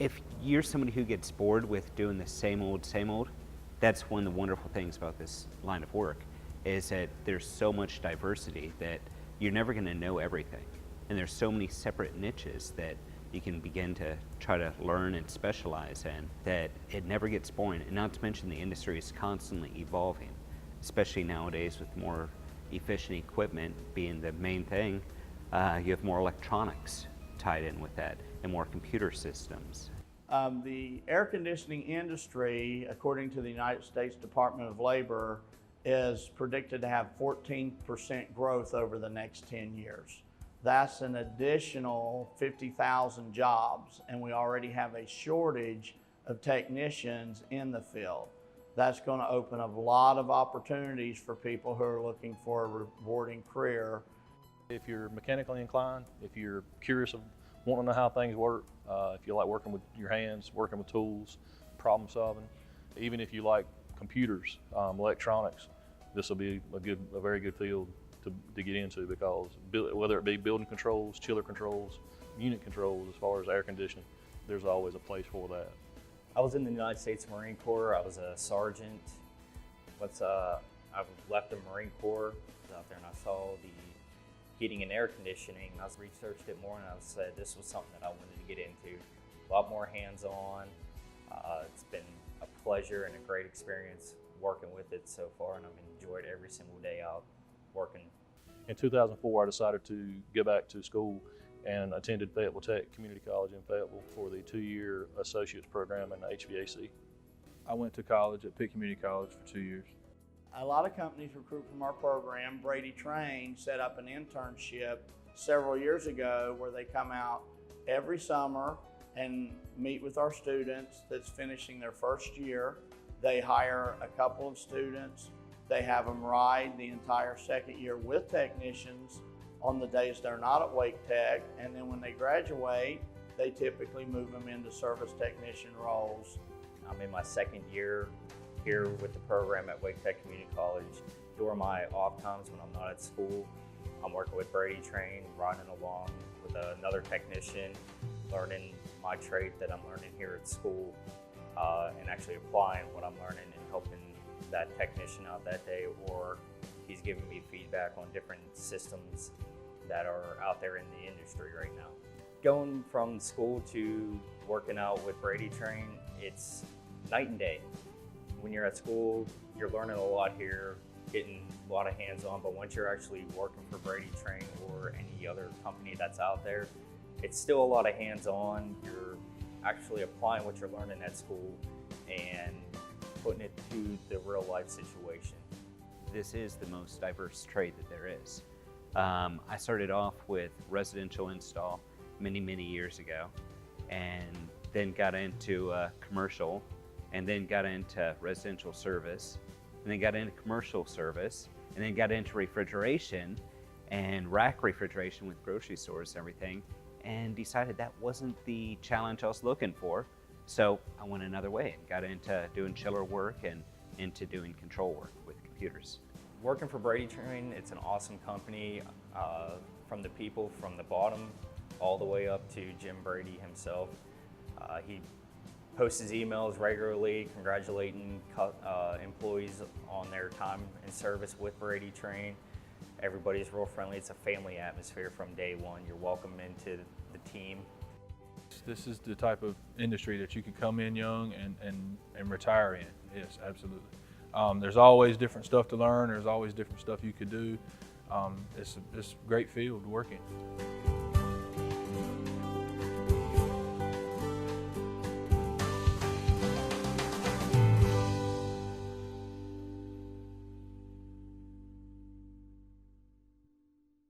If you're somebody who gets bored with doing the same old, that's one of the wonderful things about this line of work, is that there's so much diversity that you're never going to know everything. And there's so many separate niches that you can begin to try to learn and specialize in that it never gets boring. And not to mention the industry is constantly evolving, especially nowadays with more efficient equipment being the main thing. You have more electronics tied in with that and more computer systems. The air conditioning industry, according to the United States Department of Labor, is predicted to have 14% growth over the next 10 years. That's an additional 50,000 jobs, and we already have a shortage of technicians in the field. That's going to open up a lot of opportunities for people who are looking for a rewarding career. If you're mechanically inclined, if you're curious of wanting to know how things work, if you like working with your hands, working with tools, problem solving, even if you like computers, electronics, this will be a very good field to get into, because whether it be building controls, chiller controls, unit controls, as far as air conditioning, there's always a place for that. I was in the United States Marine Corps. I was a sergeant. I've left the Marine Corps. I was out there and I saw the heating and air conditioning. I researched it more and I said this was something that I wanted to get into. A lot more hands-on. It's been a pleasure and a great experience working with it so far, and I've enjoyed every single day out working. In 2004, I decided to get back to school and attended Fayetteville Tech Community College in Fayetteville for the 2-year associate's program in HVAC. I went to college at Pitt Community College for 2 years. A lot of companies recruit from our program. Brady Train set up an internship several years ago where they come out every summer and meet with our students that's finishing their first year. They hire a couple of students. They have them ride the entire second year with technicians on the days they're not at Wake Tech, and then when they graduate, they typically move them into service technician roles. I'm in my second year here with the program at Wake Tech Community College. During my off times when I'm not at school, I'm working with Brady Train, riding along with another technician, learning my trade that I'm learning here at school, and actually applying what I'm learning and helping that technician out that day, or he's giving me feedback on different systems that are out there in the industry right now. Going from school to working out with Brady Train, it's night and day. When you're at school, you're learning a lot here, getting a lot of hands-on, but once you're actually working for Brady Train or any other company that's out there, it's still a lot of hands-on. You're actually applying what you're learning at school and putting it to the real life situation. This is the most diverse trade that there is. I started off with residential install many years ago, and then got into commercial, and then got into residential service, and then got into commercial service, and then got into refrigeration and rack refrigeration with grocery stores and everything, and decided that wasn't the challenge I was looking for. So I went another way and got into doing chiller work and into doing control work with computers. Working for Brady Train, it's an awesome company, from the people from the bottom all the way up to Jim Brady himself. He posts his emails regularly congratulating employees on their time in service with Brady Train. Everybody's real friendly. It's a family atmosphere from day one. You're welcome into the team. This is the type of industry that you can come in young and retire in. Yes, absolutely. There's always different stuff to learn. There's always different stuff you could do. It's a great field to work in.